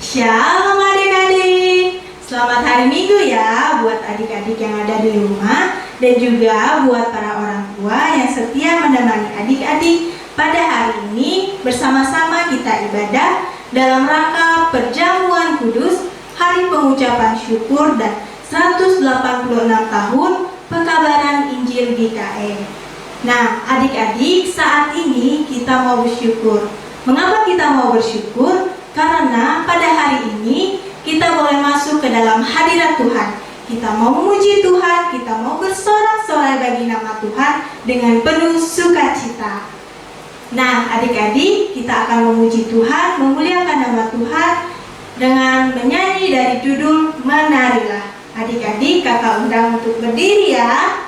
Shalom adik-adik. Selamat hari Minggu ya buat adik-adik yang ada di rumah dan juga buat para orang tua yang setia menemani adik-adik pada hari ini. Bersama-sama kita ibadah dalam rangka perjamuan kudus, hari pengucapan syukur dan 186 tahun pekabaran Injil GKI. Nah, adik-adik, saat ini kita mau bersyukur. Mengapa kita mau bersyukur? Karena pada hari ini kita boleh masuk ke dalam hadirat Tuhan. Kita mau memuji Tuhan, kita mau bersorak-sorai bagi nama Tuhan dengan penuh sukacita. Nah, adik-adik, kita akan memuji Tuhan, memuliakan nama Tuhan dengan menyanyi dari judul Menarilah. Adik-adik, kakak undang untuk berdiri ya.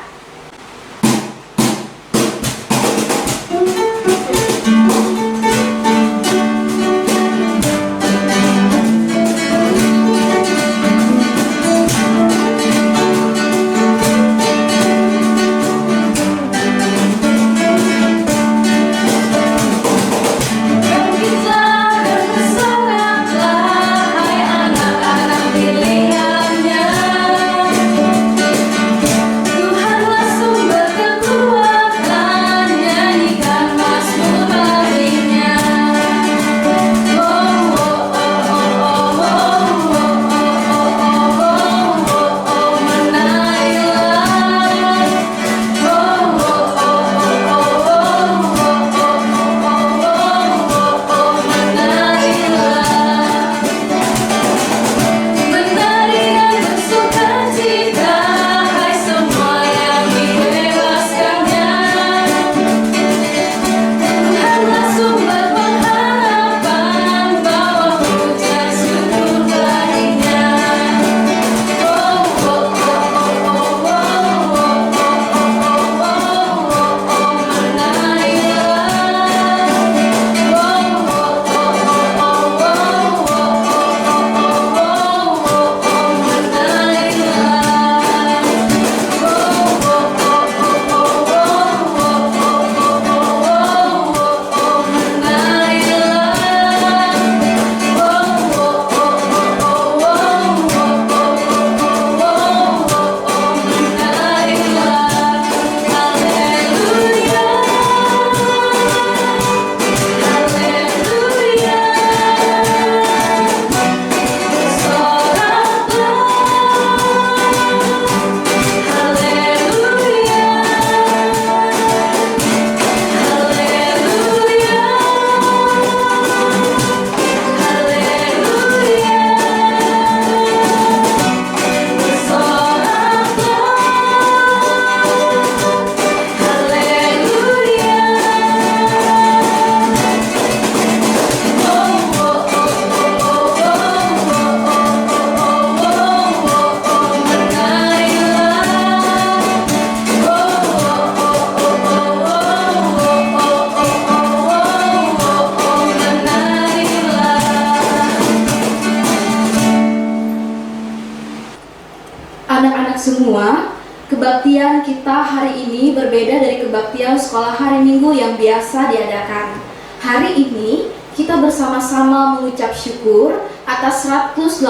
Semua, kebaktian kita hari ini berbeda dari kebaktian sekolah hari Minggu yang biasa diadakan. Hari ini kita bersama-sama mengucap syukur atas 186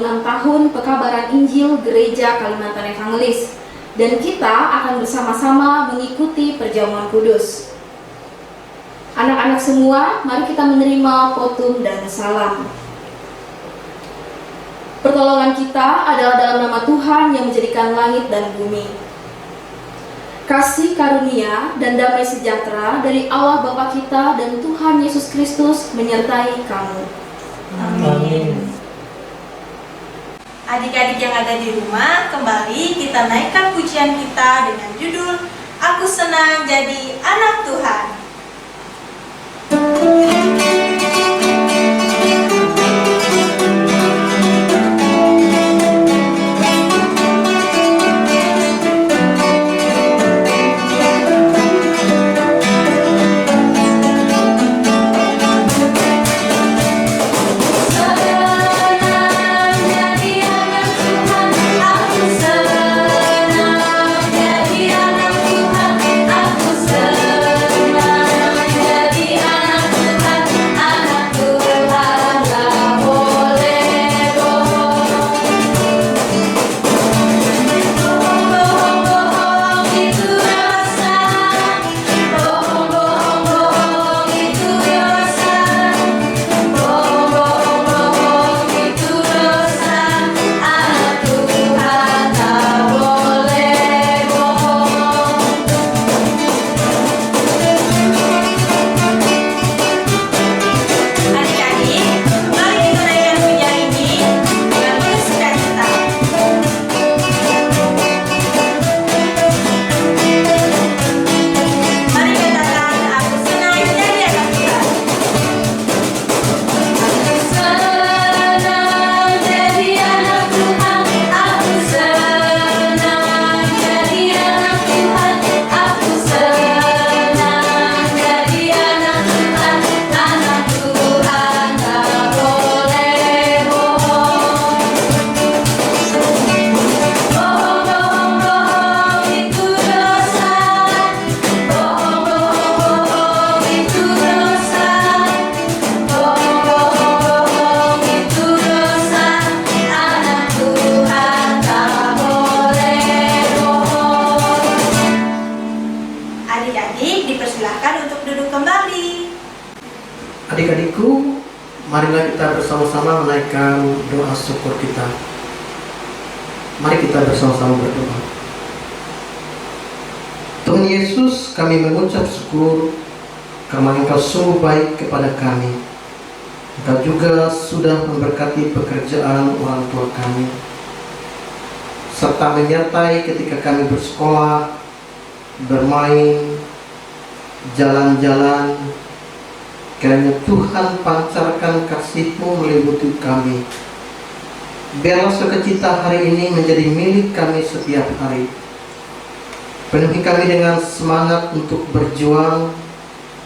tahun pekabaran Injil Gereja Kalimantan Evangelis, dan kita akan bersama-sama mengikuti perjamuan kudus. Anak-anak semua, mari kita menerima potum dan salam. Pertolongan kita adalah dalam nama Tuhan yang menjadikan langit dan bumi. Kasih karunia dan damai sejahtera dari Allah Bapa kita dan Tuhan Yesus Kristus menyertai kamu. Amin. Adik-adik yang ada di rumah, kembali kita naikkan pujian kita dengan judul Aku Senang Jadi Anak Tuhan. Aku senang jadi anak Tuhan. marilah kita bersama-sama menaikkan doa syukur kita. Mari kita bersama-sama berdoa. Tuhan Yesus, kami mengucap syukur karena Engkau sungguh baik kepada kami. Engkau juga sudah memberkati pekerjaan orang tua kami, serta menyertai ketika kami bersekolah, bermain, jalan-jalan. Kiranya Tuhan pancarkan kasih-Mu meliputi kami. Biarlah sukacita hari ini menjadi milik kami setiap hari. Penuhi kami dengan semangat untuk berjuang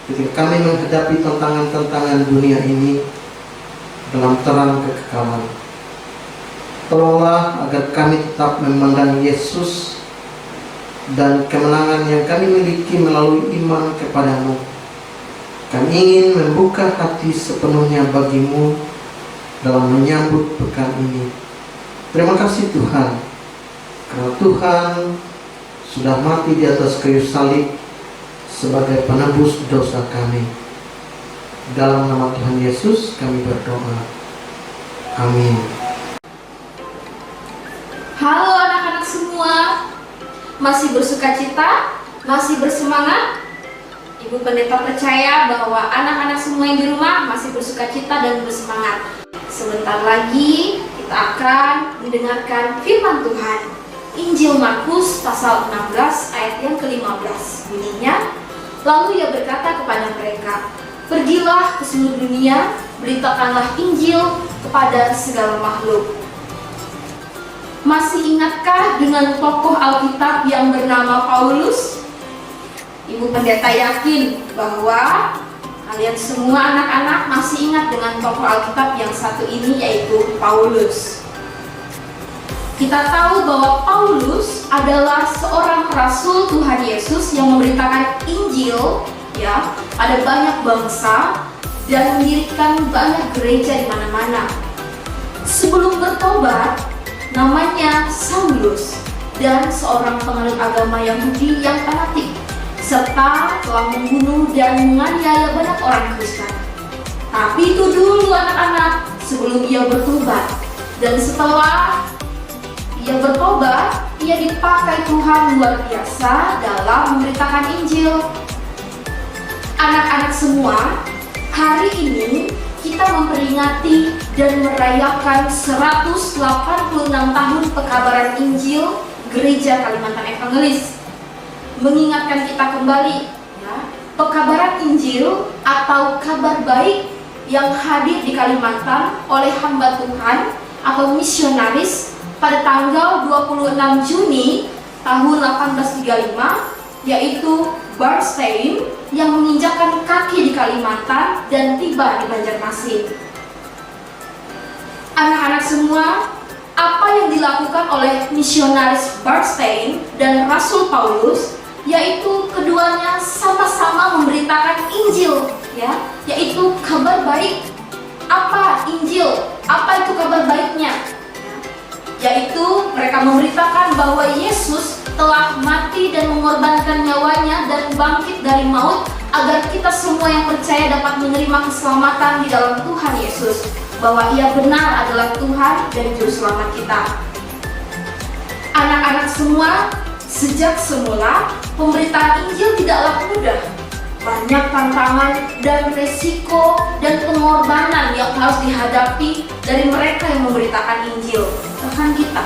ketika kami menghadapi tantangan-tantangan dunia ini dalam terang kekekalan. Tolonglah agar kami tetap memandang Yesus dan kemenangan yang kami miliki melalui iman kepada-Mu. Kami ingin membuka hati sepenuhnya bagi-Mu dalam menyambut pekan ini. Terima kasih Tuhan, karena Tuhan sudah mati di atas kayu salib sebagai penebus dosa kami. Dalam nama Tuhan Yesus kami berdoa. Amin. Halo anak-anak semua, masih bersukacita? Masih bersemangat? Ibu Pendeta percaya bahwa anak-anak semua yang di rumah masih bersukacita dan bersemangat. Sebentar lagi kita akan mendengarkan firman Tuhan. Injil Markus pasal 16 ayat yang ke-15. Bunyinya, lalu ia berkata kepada mereka, pergilah ke seluruh dunia, beritakanlah Injil kepada segala makhluk. Masih ingatkah dengan tokoh Alkitab yang bernama Paulus? Ibu Pendeta yakin bahwa kalian semua anak-anak masih ingat dengan tokoh Alkitab yang satu ini, yaitu Paulus. Kita tahu bahwa Paulus adalah seorang rasul Tuhan Yesus yang memberitakan Injil ya pada banyak bangsa dan mendirikan banyak gereja di mana-mana. Sebelum bertobat, namanya Saulus dan seorang penganut agama Yahudi yang fanatik, serta telah membunuh dan menganiaya banyak orang Kristen. Tapi itu dulu anak-anak, sebelum ia bertobat. Dan setelah ia bertobat, ia dipakai Tuhan luar biasa dalam memberitakan Injil. Anak-anak semua, hari ini kita memperingati dan merayakan 186 tahun pekabaran Injil Gereja Kalimantan Evangelis. Mengingatkan kita kembali ya, pekabaran Injil atau kabar baik yang hadir di Kalimantan oleh hamba Tuhan atau misionaris pada tanggal 26 Juni tahun 1835, yaitu Bernstein yang menginjakkan kaki di Kalimantan dan tiba di Banjarmasin. Anak-anak semua, apa yang dilakukan oleh misionaris Bernstein dan Rasul Paulus, yaitu keduanya sama-sama memberitakan Injil, ya, yaitu kabar baik. Apa Injil? Apa itu kabar baiknya? Yaitu mereka memberitakan bahwa Yesus telah mati dan mengorbankan nyawanya dan bangkit dari maut agar kita semua yang percaya dapat menerima keselamatan di dalam Tuhan Yesus, bahwa Ia benar adalah Tuhan dan Juru Selamat kita. Anak-anak semua, sejak semula pemberitaan Injil tidaklah mudah. Banyak tantangan dan resiko dan pengorbanan yang harus dihadapi dari mereka yang memberitakan Injil, bahkan kita.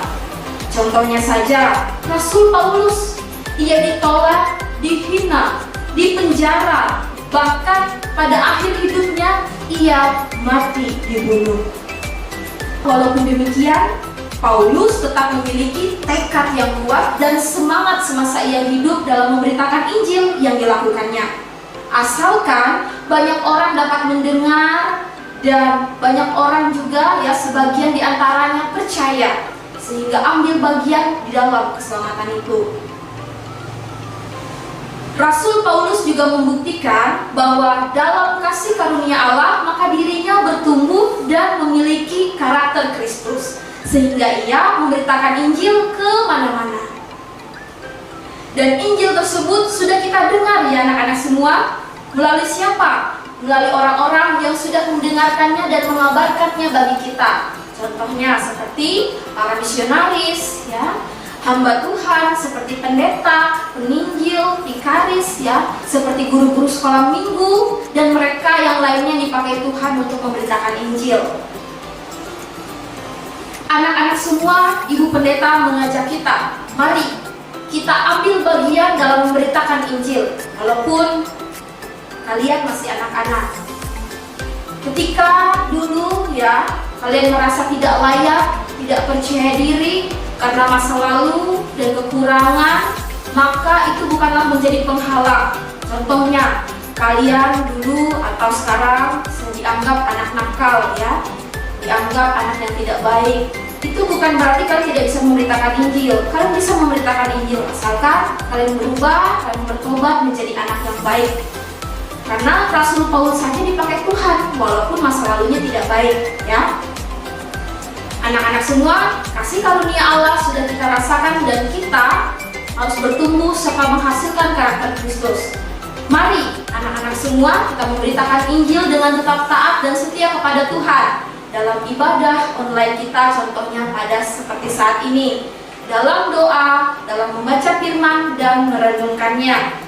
Contohnya saja, Rasul Paulus, ia ditolak, dihina, dipenjara, bahkan pada akhir hidupnya ia mati dibunuh. Walaupun demikian, Paulus tetap memiliki tekad yang kuat dan semangat semasa ia hidup dalam memberitakan Injil yang dilakukannya. Asalkan banyak orang dapat mendengar dan banyak orang juga ya sebagian diantaranya percaya sehingga ambil bagian di dalam keselamatan itu. Rasul Paulus juga membuktikan bahwa dalam kasih karunia Allah maka dirinya bertumbuh dan memiliki karakter Kristus sehingga ia memberitakan Injil ke mana-mana. Dan Injil tersebut sudah kita dengar ya anak-anak semua. Melalui siapa? melalui orang-orang yang sudah mendengarkannya dan mengabarkannya bagi kita. Contohnya seperti para misionaris, ya, hamba Tuhan seperti pendeta, penginjil, vikaris, ya, seperti guru-guru sekolah minggu, dan mereka yang lainnya dipakai Tuhan untuk memberitakan Injil. Anak-anak semua, Ibu Pendeta mengajak kita, mari kita ambil bagian dalam memberitakan Injil, walaupun kalian masih anak-anak. Ketika dulu, ya, kalian merasa tidak layak, tidak percaya diri karena masa lalu dan kekurangan, maka itu bukanlah menjadi penghalang. Contohnya, kalian dulu atau sekarang dianggap anak nakal, ya, dianggap anak yang tidak baik. Itu bukan berarti kalian tidak bisa memberitakan Injil. Kalian bisa memberitakan Injil asalkan kalian berubah, kalian bertobat menjadi anak yang baik. Karena Rasul Paulus saja dipakai Tuhan walaupun masa lalunya tidak baik, ya. Anak-anak semua, kasih karunia Allah sudah kita rasakan dan kita harus bertumbuh serta menghasilkan karakter Kristus. Mari anak-anak semua kita memberitakan Injil dengan tetap taat dan setia kepada Tuhan dalam ibadah online kita, contohnya pada seperti saat ini, dalam doa, dalam membaca firman dan merenungkannya.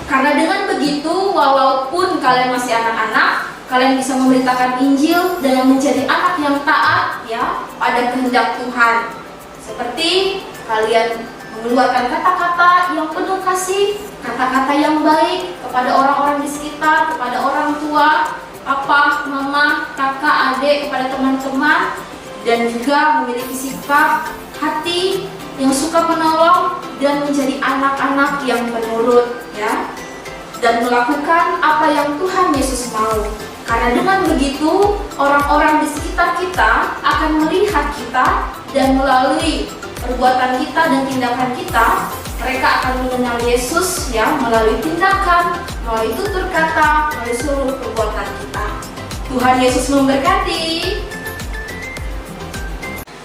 Karena dengan begitu, walaupun kalian masih anak-anak, kalian bisa memberitakan Injil dengan menjadi anak yang taat, ya, pada kehendak Tuhan. Seperti kalian mengeluarkan kata-kata yang penuh kasih, kata-kata yang baik kepada orang-orang di sekitar, kepada orang tua, papa, mama, kakak, adik, kepada teman-teman, dan juga memiliki sifat hati yang suka menolong dan menjadi anak-anak yang penurut, ya, dan melakukan apa yang Tuhan Yesus mau. Karena dengan begitu, orang-orang di sekitar kita akan melihat kita dan melalui perbuatan kita dan tindakan kita, mereka akan mengenal Yesus, ya, melalui tindakan, melalui tutur kata, melalui seluruh perbuatan kita. Tuhan Yesus memberkati.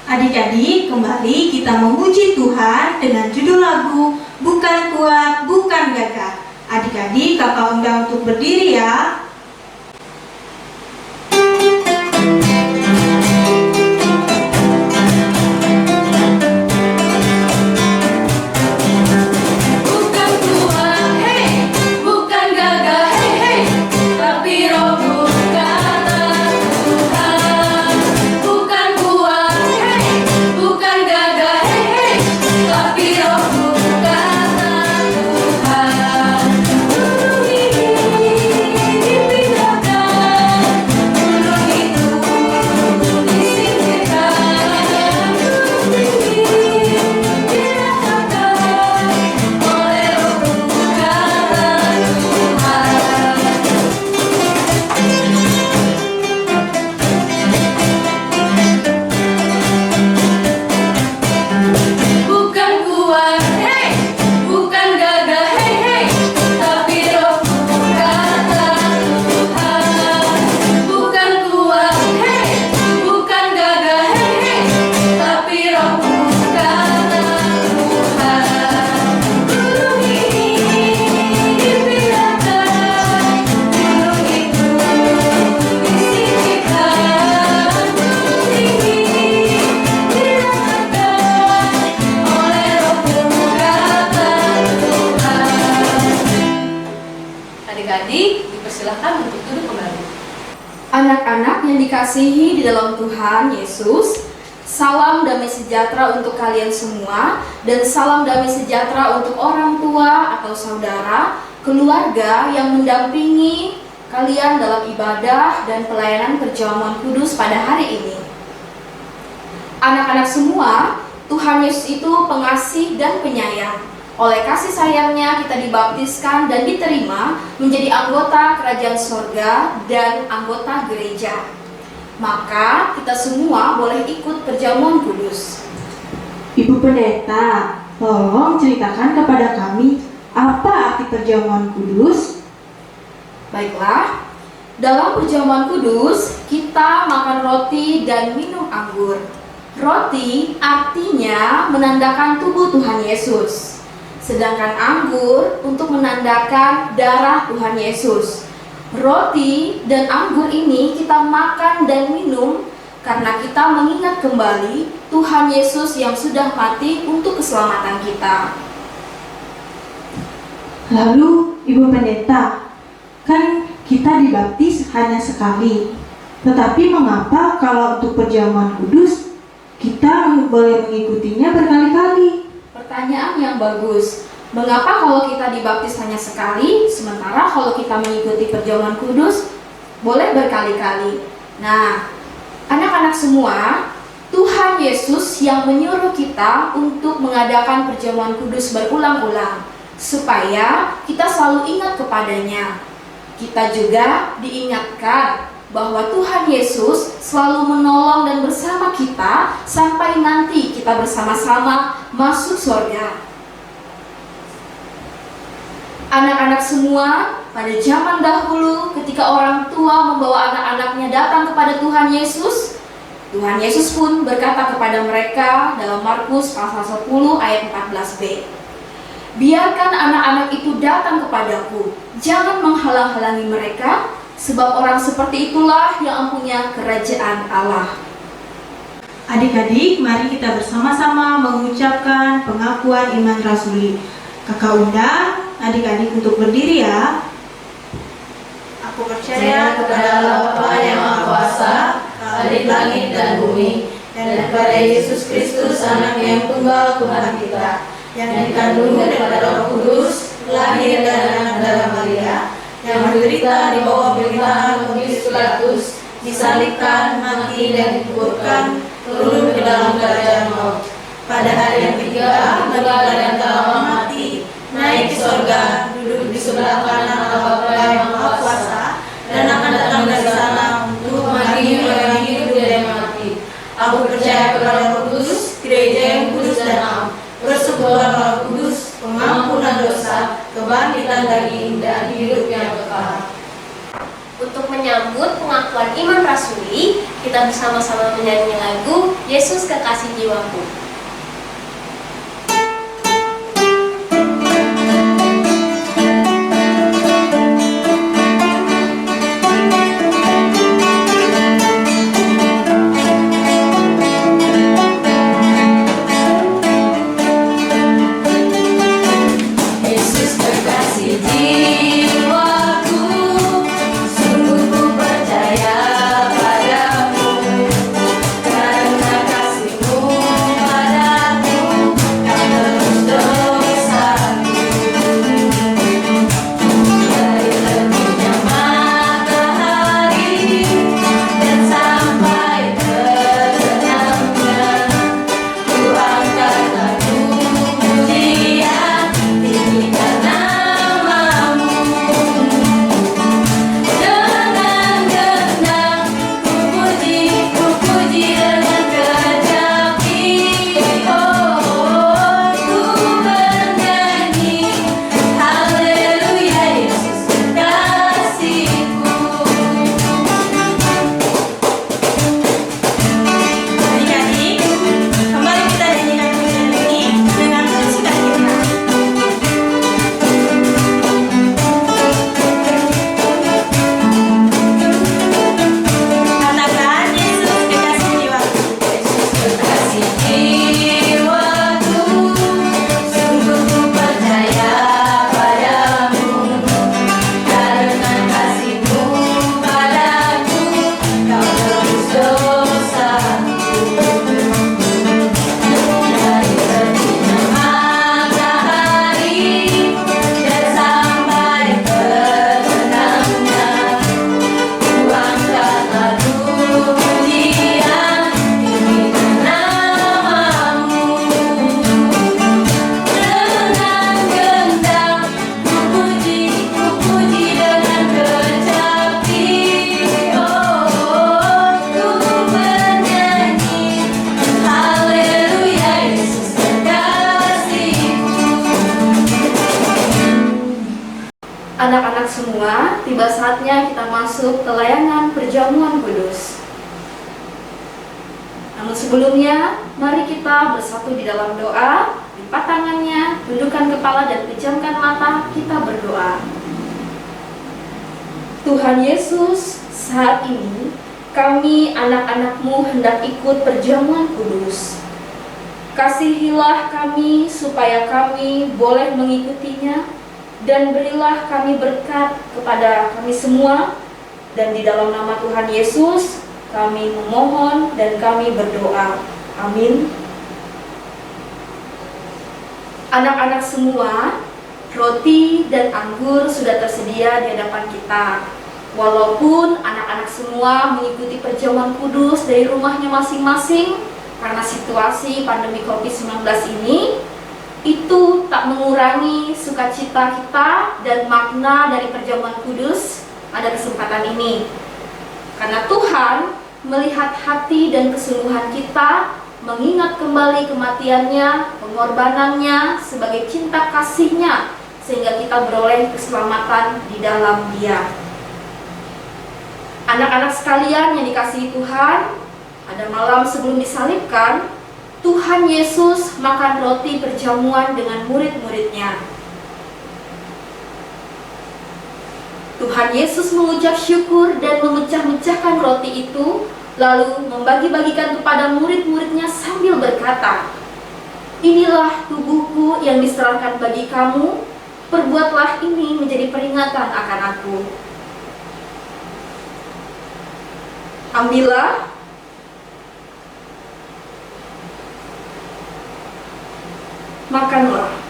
Adik-adik, kembali kita memuji Tuhan dengan judul lagu Bukan Kuat, Bukan Gagah. Adik-adik, kakak undang untuk berdiri, ya. Adik-adik, dipersilahkan untuk duduk kembali. Anak-anak yang dikasihi di dalam Tuhan Yesus, salam damai sejahtera untuk kalian semua, dan salam damai sejahtera untuk orang tua atau saudara, keluarga yang mendampingi kalian dalam ibadah dan pelayanan perjamuan kudus pada hari ini. Anak-anak semua, Tuhan Yesus itu pengasih dan penyayang. Oleh kasih sayangnya kita dibaptiskan dan diterima menjadi anggota kerajaan sorga dan anggota gereja. Maka kita semua boleh ikut perjamuan kudus. Ibu Pendeta, tolong ceritakan kepada kami apa arti perjamuan kudus? Baiklah, dalam perjamuan kudus kita makan roti dan minum anggur. Roti artinya menandakan tubuh Tuhan Yesus. sedangkan anggur untuk menandakan darah Tuhan Yesus. Roti dan anggur ini kita makan dan minum karena kita mengingat kembali Tuhan Yesus yang sudah mati untuk keselamatan kita. Lalu, Ibu Pendeta, kan kita dibaptis hanya sekali. Tetapi mengapa kalau untuk perjamuan kudus kita boleh mengikutinya berkali-kali? Pertanyaan yang bagus. Mengapa kalau kita dibaptis hanya sekali, sementara kalau kita mengikuti perjamuan kudus boleh berkali-kali? Nah, anak-anak semua, Tuhan Yesus yang menyuruh kita untuk mengadakan perjamuan kudus berulang-ulang, supaya kita selalu ingat kepadanya. Kita juga diingatkan bahwa Tuhan Yesus selalu menolong dan bersama kita sampai nanti kita bersama-sama masuk surga. Anak-anak semua, pada zaman dahulu ketika orang tua membawa anak-anaknya datang kepada Tuhan Yesus pun berkata kepada mereka dalam Markus pasal 10 ayat 14b, "Biarkan anak-anak itu datang kepadaku, jangan menghalang-halangi mereka, sebab orang seperti itulah yang mempunyai kerajaan Allah." Adik-adik, mari kita bersama-sama mengucapkan pengakuan iman rasuli. Kakak undang adik-adik untuk berdiri ya. Aku percaya kepada Allah Bapa yang Maha Kuasa, Khalik langit dan bumi, dan kepada Yesus Kristus, Anak yang tunggal Tuhan kita, yang dikandung daripada Roh Kudus, lahir dari anak darah Maria, yang menderita di bawah pemerintahan Pontius Pilatus, disalibkan, mati dan dikuburkan, turun ke dalam kerajaan maut. Pada hari yang ketiga, bangkit dari antara mati, naik ke surga, duduk di sebelah kanan Allah Bapa yang Maha Kuasa, dan akan datang dari sana untuk menghakimi orang yang hidup dan yang mati. Aku percaya kepada Roh Kudus, gereja yang kudus dan am, persekutuan Roh Kudus, pengampunan dosa, kebangkitan daging, dan hidup yang kekal. Untuk menyambut pengakuan iman rasuli, kita bersama-sama menyanyi lagu Yesus Kekasih Jiwaku. Anak-anak semua, tiba saatnya kita masuk ke layanan perjamuan kudus. Namun sebelumnya, mari kita bersatu di dalam doa lipat tangannya, tundukkan kepala dan pejamkan mata, kita berdoa. Tuhan Yesus, saat ini kami anak-anak-Mu hendak ikut perjamuan kudus. Kasihilah kami supaya kami boleh mengikutinya, dan berilah kami berkat kepada kami semua, dan di dalam nama Tuhan Yesus kami memohon dan kami berdoa. Amin. Anak-anak semua, roti dan anggur sudah tersedia di hadapan kita. Walaupun anak-anak semua mengikuti perjamuan kudus dari rumahnya masing-masing karena situasi pandemi COVID-19 ini, itu tak mengurangi sukacita kita dan makna dari perjamuan kudus pada kesempatan ini. Karena Tuhan melihat hati dan kesungguhan kita, mengingat kembali kematiannya, pengorbanannya sebagai cinta kasihnya, sehingga kita beroleh keselamatan di dalam Dia. Anak-anak sekalian yang dikasihi Tuhan, pada malam sebelum disalibkan, Tuhan Yesus makan roti perjamuan dengan murid-muridnya. Tuhan Yesus mengucap syukur dan memecah-mecahkan roti itu, lalu membagi-bagikan kepada murid-muridnya sambil berkata, "Inilah tubuhku yang diserahkan bagi kamu, perbuatlah ini menjadi peringatan akan aku." Ambillah, makanlah.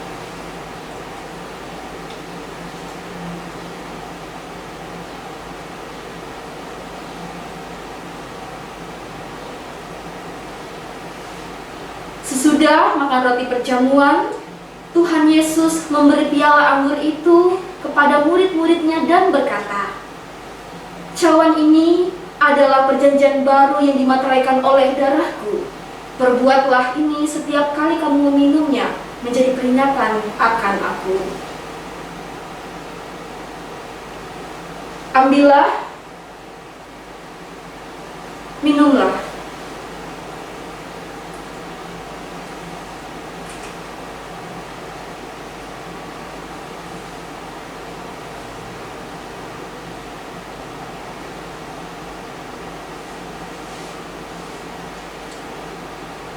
Sesudah makan roti perjamuan, Tuhan Yesus memberi piala anggur itu kepada murid-muridnya dan berkata, "Cawan ini adalah perjanjian baru yang dimateraikan oleh darahku. Perbuatlah ini setiap kali kamu meminumnya menjadi peringatan akan aku." Ambillah, minumlah.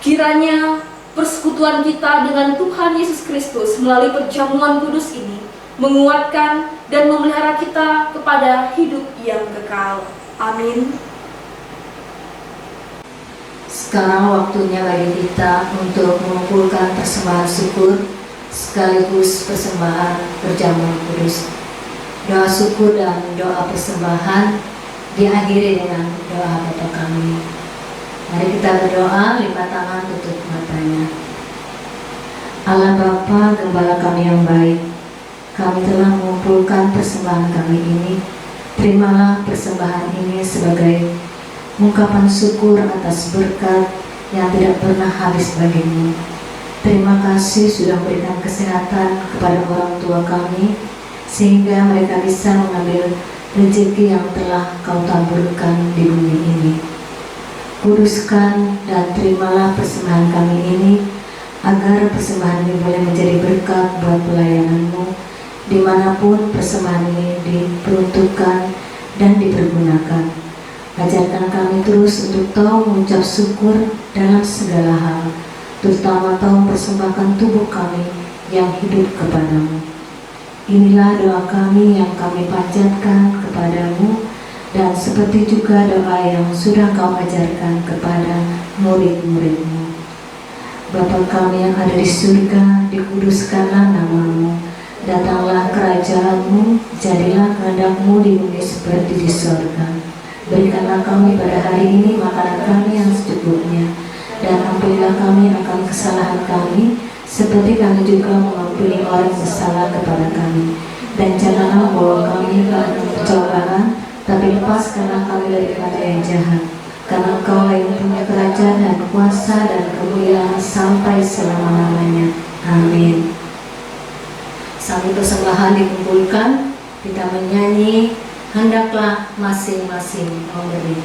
Kiranya persekutuan kita dengan Tuhan Yesus Kristus melalui perjamuan kudus ini menguatkan dan memelihara kita kepada hidup yang kekal. Amin. Sekarang waktunya bagi kita untuk mengumpulkan persembahan syukur sekaligus persembahan perjamuan kudus. Doa syukur dan doa persembahan diakhiri dengan doa Bapa kami. Mari kita berdoa, lipat tangan, tutup matanya. Allah Bapa, Gembala kami yang baik, kami telah mengumpulkan persembahan kami ini. Terimalah persembahan ini sebagai ungkapan syukur atas berkat yang tidak pernah habis bagimu. Terima kasih sudah memberikan kesehatan kepada orang tua kami, sehingga mereka bisa mengambil rezeki yang telah Kau taburkan di bumi ini. Kuduskan dan terimalah persembahan kami ini, agar persembahan ini boleh menjadi berkat buat pelayanan-Mu, dimanapun persembahan ini diperuntukkan dan dipergunakan. Ajarkan kami terus untuk tahu mengucap syukur dalam segala hal, terutama tahu mempersembahkan tubuh kami yang hidup kepadamu. Inilah doa kami yang kami panjatkan kepadamu, dan seperti juga doa yang sudah Kau ajarkan kepada murid-murid-Mu. Bapa kami yang ada di surga, dikuduskanlah nama-Mu. Datanglah kerajaan-Mu, jadilah kehendak-Mu di bumi seperti di surga. Berikanlah kami pada hari ini makanan kami yang secukupnya, dan ampunilah kami akan kesalahan kami, seperti kami juga mengampuni orang yang bersalah kepada kami. Dan janganlah membawa kami ke pencobaan, tapi lepaskanlah kami daripada yang jahat. Karena Engkau yang punya kerajaan dan kuasa dan kemuliaan sampai selama-lamanya. Amin. Sambil persembahan dikumpulkan, kita menyanyi "Hendaklah masing-masing memberi".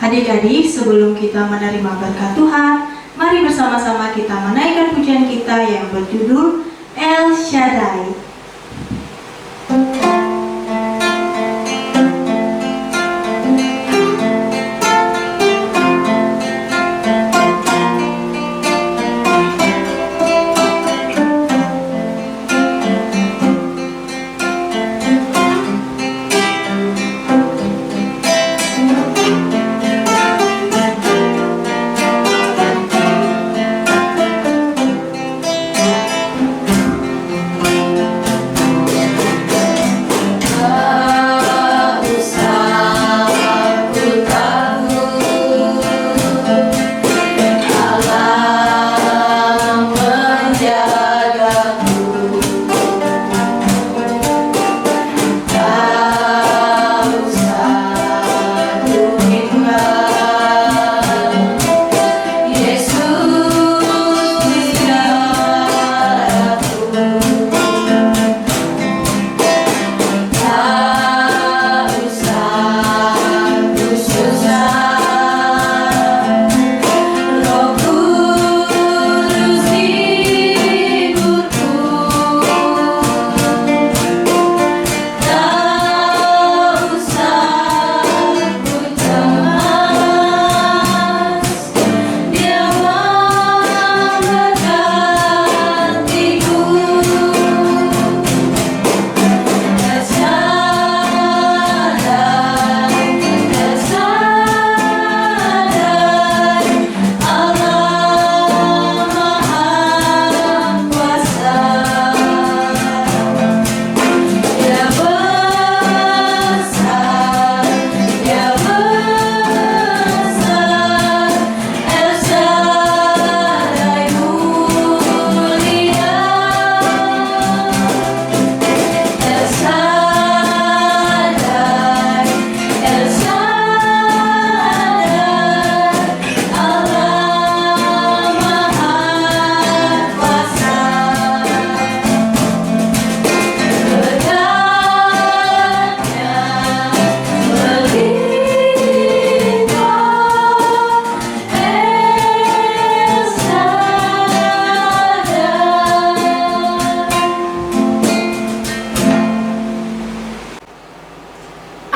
Adik-adik, sebelum kita menerima berkat Tuhan, mari bersama-sama kita menaikkan pujian kita yang berjudul El Shaddai.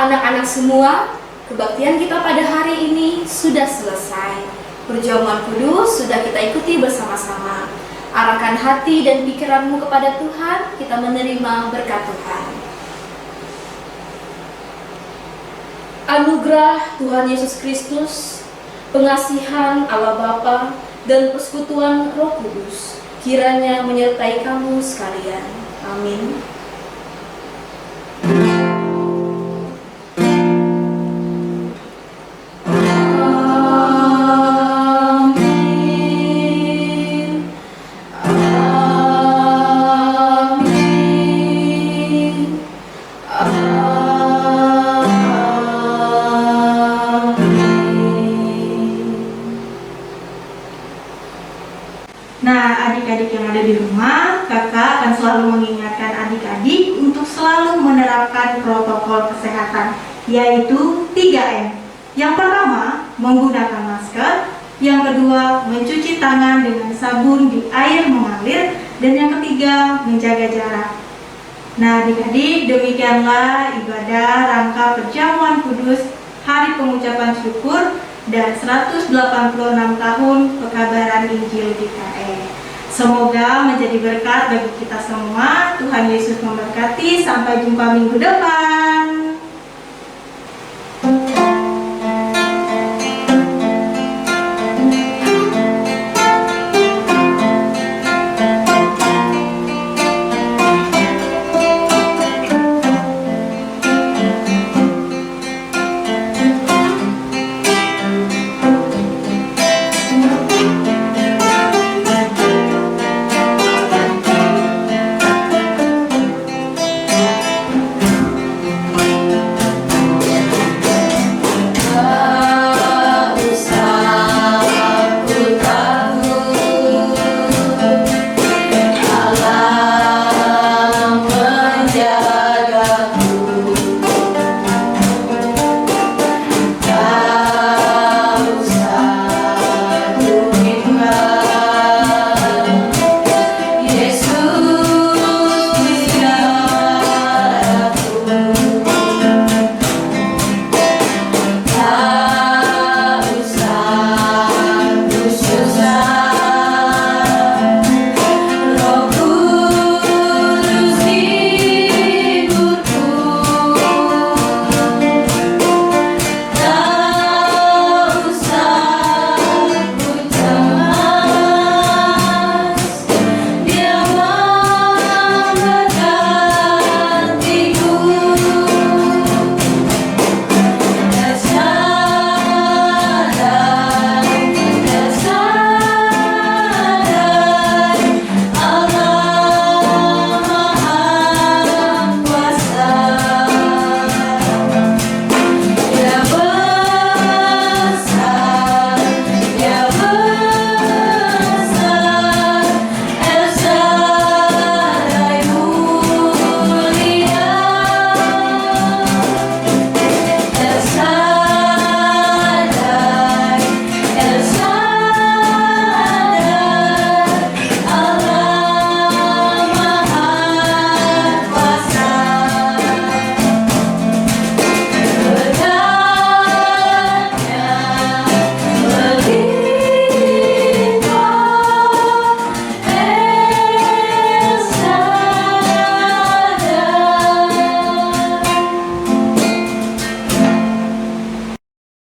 Anak-anak semua, kebaktian kita pada hari ini sudah selesai. Perjamuan kudus sudah kita ikuti bersama-sama. Arahkan hati dan pikiranmu kepada Tuhan, kita menerima berkat Tuhan. Anugerah Tuhan Yesus Kristus, pengasihan Allah Bapa, dan persekutuan Roh Kudus kiranya menyertai kamu sekalian. Amin. Nah, adik-adik yang ada di rumah, kakak akan selalu mengingatkan adik-adik untuk selalu menerapkan protokol kesehatan, yaitu 3M. Yang pertama, menggunakan masker. Yang kedua, mencuci tangan dengan sabun di air mengalir. Dan yang ketiga, menjaga jarak. Nah, adik-adik, demikianlah ibadah rangka perjamuan kudus Hari Pengucapan Syukur dan 186 tahun pekabaran Injil GKE. Semoga menjadi berkat bagi kita semua. Tuhan Yesus memberkati. Sampai jumpa minggu depan.